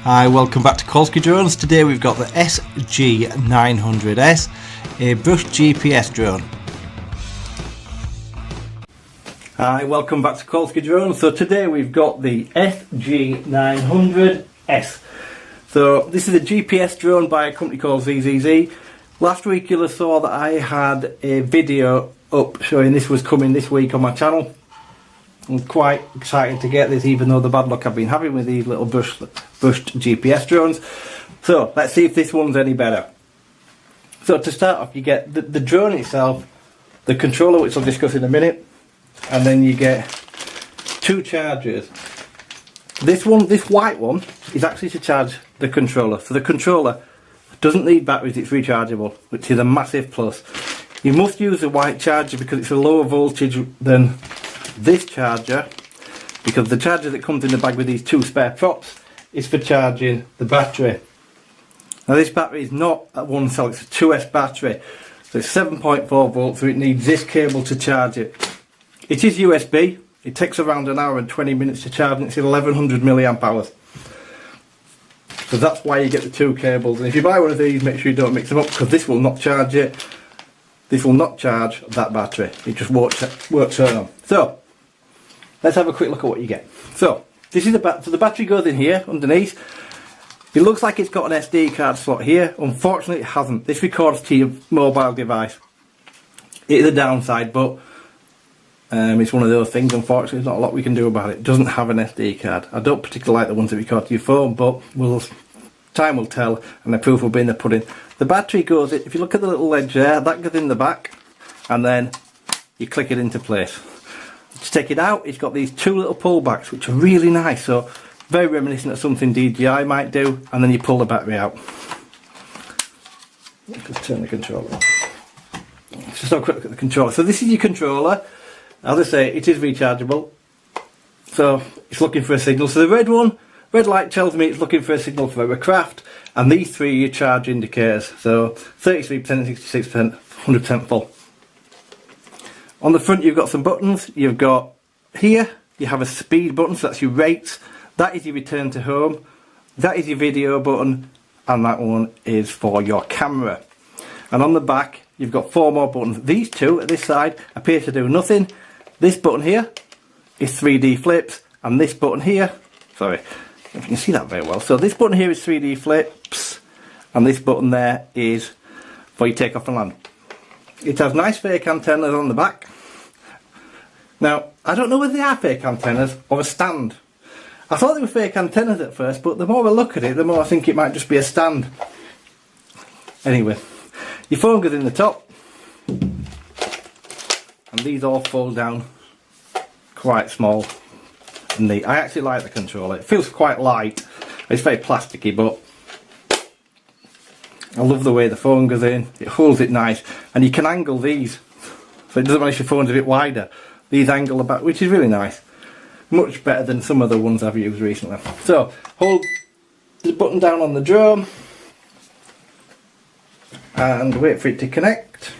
Hi, welcome back to Kolsky Drones. Today we've got the SG900S, a brush GPS drone. Hi, welcome back to Kolsky Drones. So today we've got the SG900S. So this is a GPS drone by a company called ZZZ. Last week you'll have saw that I had a video up showing this was coming this week on my channel. I'm quite excited to get this, even though the bad luck I've been having with these little brushed GPS drones. So let's see if this one's any better. So to start off, you get the drone itself, the controller, which I'll discuss in a minute, and then you get two chargers. This white one is actually to charge the controller. So the controller doesn't need batteries, it's rechargeable, which is a massive plus. You must use the white charger because it's a lower voltage than this charger, because the charger that comes in the bag with these two spare props is for charging the battery. Now this battery is not at one cell, it's a 2S battery, so it's 7.4 volts, so it needs this cable to charge it. It is USB, it takes around an hour and 20 minutes to charge, and it's 1100 milliamp hours. So that's why you get the two cables, and if you buy one of these, make sure you don't mix them up, because this will not charge it. This will not charge that battery, it just won't turn on. So let's have a quick look at what you get. So this is so the battery goes in here underneath. It looks like it's got an SD card slot here. Unfortunately it hasn't. This records to your mobile device. It is a downside, but it's one of those things. Unfortunately there's not a lot we can do about it. It doesn't have an SD card. I don't particularly like the ones that record to your phone, but time will tell, and the proof will be in the pudding. The battery goes, if you look at the little ledge there, that goes in the back, and then you click it into place. To take it out, it's got these two little pullbacks, which are really nice, so very reminiscent of something DJI might do, and then you pull the battery out. Let's turn the controller off. Let's just have a quick look at the controller. So this is your controller. As I say, it is rechargeable, so it's looking for a signal. So the red light tells me it's looking for a signal for a craft, and these three are your charge indicators, so 33%, 66%, 100% full. On the front you've got some buttons. You've got here, you have a speed button, so that's your rates. That is your return to home. That is your video button, and that one is for your camera. And on the back you've got four more buttons. These two at this side appear to do nothing. This button here is 3D flips, and this button here, sorry if you can see that very well, so this button here is 3D flips, and this button there is for your take off and land. It has nice fake antennas on the back. Now, I don't know whether they are fake antennas or a stand. I thought they were fake antennas at first, but the more I look at it, the more I think it might just be a stand. Anyway, your phone goes in the top, and these all fold down quite small and neat. I actually like the controller. It feels quite light. It's very plasticky, but I love the way the phone goes in. It holds it nice, and you can angle these, so it doesn't matter if your phone's a bit wider. These angle the back, which is really nice. Much better than some of the ones I've used recently. So hold the button down on the drone and wait for it to connect.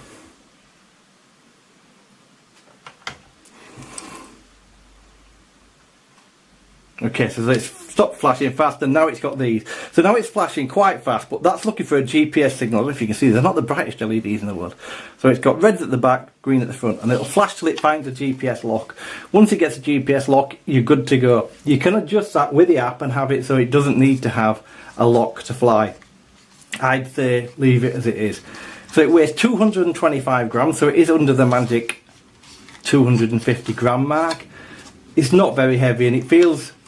Okay, so it's stopped flashing fast, and now it's got these. So now it's flashing quite fast, but that's looking for a GPS signal. If you can see, they're not the brightest LEDs in the world. So it's got reds at the back, green at the front, and it'll flash till it finds a GPS lock. Once it gets a GPS lock, you're good to go. You can adjust that with the app and have it so it doesn't need to have a lock to fly. I'd say leave it as it is. So it weighs 225 grams, so it is under the magic 250 gram mark. It's not very heavy, and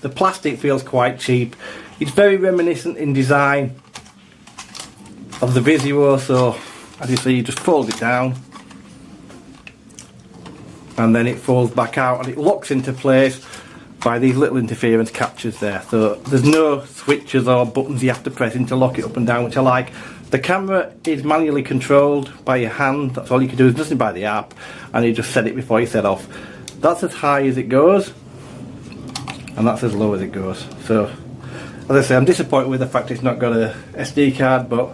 the plastic feels quite cheap. It's very reminiscent in design of the Visuo, so as you see, you just fold it down and then it folds back out, and it locks into place by these little interference captures there. So there's no switches or buttons you have to press in to lock it up and down, which I like. The camera is manually controlled by your hand. That's all you can do, is nothing by the app, and you just set it before you set off. That's as high as it goes, and that's as low as it goes. So as I say, I'm disappointed with the fact it's not got a SD card, but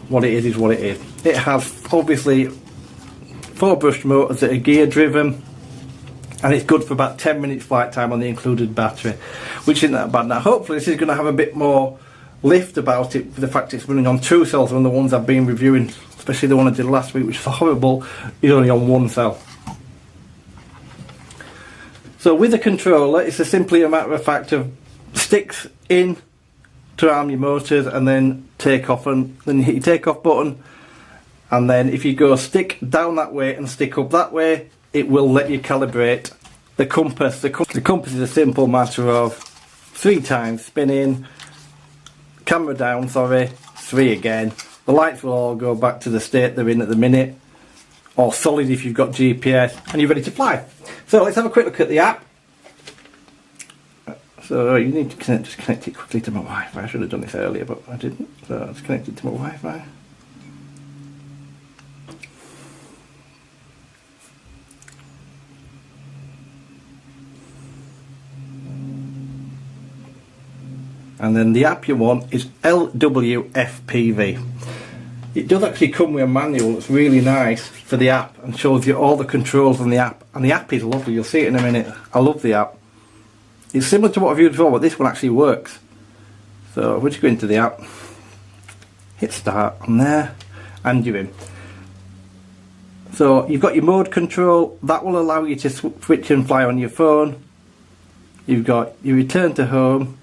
what it is what it is. It has obviously 4 brushed motors that are gear driven. and it's good for about 10 minutes flight time on the included battery, which isn't that bad. Now hopefully this is going to have a bit more lift about it for the fact it's running on 2 cells than the ones I've been reviewing, especially the one I did last week, which is horrible, is only on 1 cell. So with the controller, it's simply a matter of fact of sticks in to arm your motors and then take off, and then you hit your take off button, and then if you go stick down that way and stick up that way, it will let you calibrate the compass. The compass is a simple matter of 3 times spinning, camera down, 3 again. The lights will all go back to the state they're in at the minute, or solid if you've got GPS, and you're ready to fly. So let's have a quick look at the app. So you need to just connect it quickly to my Wi-Fi. I should have done this earlier, but I didn't. So it's connected to my Wi-Fi. And then the app you want is LWFPV. It does actually come with a manual that's really nice for the app and shows you all the controls on the app. And the app is lovely, you'll see it in a minute. I love the app. It's similar to what I've used before, but this one actually works. So we'll just go into the app, hit start on there, and you're in. So you've got your mode control, that will allow you to switch and fly on your phone. You've got your return to home,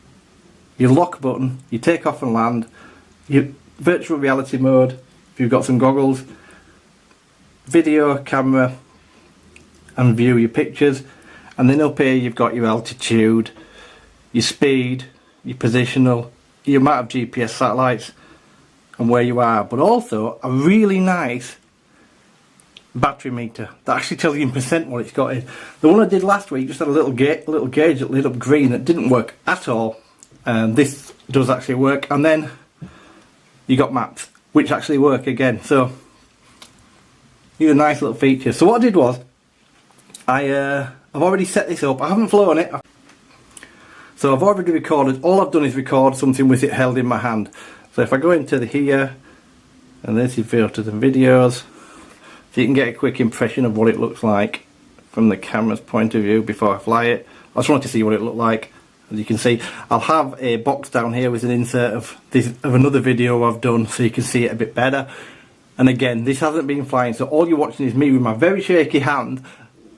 your lock button, your take off and land, your virtual reality mode, if you've got some goggles, video, camera, and view your pictures. And then up here you've got your altitude, your speed, your positional, your amount of GPS satellites and where you are, but also a really nice battery meter that actually tells you in percent what it's got in. The one I did last week just had a little gauge that lit up green that didn't work at all, and this does actually work. And then you got maps which actually work again, so these are nice little features. So what I did was I've already set this up. I haven't flown it, so I've already recorded. All I've done is record something with it held in my hand. So if I go into here, and there's your filters and videos, so you can get a quick impression of what it looks like from the camera's point of view before I fly it. I just wanted to see what it looked like. As you can see, I'll have a box down here with an insert of another video I've done, so you can see it a bit better. And again, this hasn't been flying, so all you're watching is me with my very shaky hand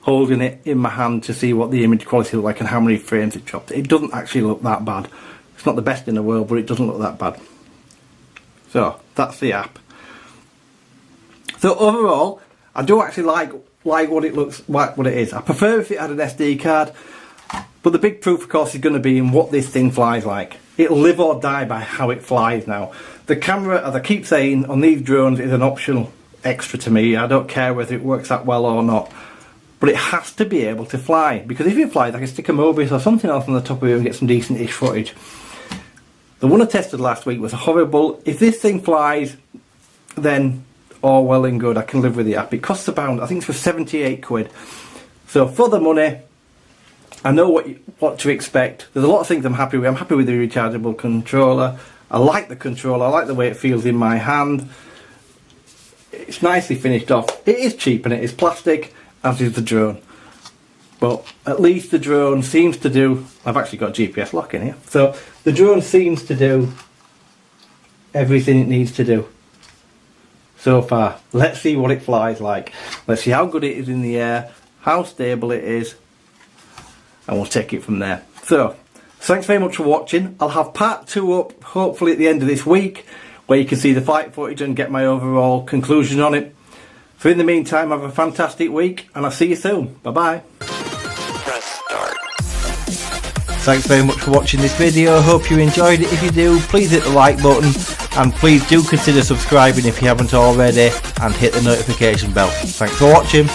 holding it in my hand to see what the image quality looks like and how many frames it dropped. It doesn't actually look that bad. It's not the best in the world, but it doesn't look that bad. So that's the app. So overall, I do actually like what it looks like, what it is. I prefer if it had an SD card, but the big proof of course is going to be in what this thing flies like. It'll live or die by how it flies now. The camera, as I keep saying, on these drones is an optional extra to me. I don't care whether it works that well or not. But it has to be able to fly, because if it flies I can stick a Mobius or something else on the top of it and get some decent-ish footage. The one I tested last week was horrible. If this thing flies, then all well and good, I can live with the app. It costs about, I think it's for 78 quid. So for the money, I know what to expect. There's a lot of things I'm happy with. I'm happy with the rechargeable controller. I like the controller, I like the way it feels in my hand. It's nicely finished off. It is cheap and it is plastic, as is the drone, but at least the drone seems to do, I've actually got GPS lock in here, so the drone seems to do everything it needs to do so far. Let's see what it flies like. Let's see how good it is in the air, how stable it is, and we'll take it from there. So thanks very much for watching. I'll have part 2 up hopefully at the end of this week, where you can see the flight footage and get my overall conclusion on it. So in the meantime, have a fantastic week, and I'll see you soon. Bye bye. Press start. Thanks very much for watching this video. Hope you enjoyed it. If you do, please hit the like button, and please do consider subscribing if you haven't already, and hit the notification bell. Thanks for watching.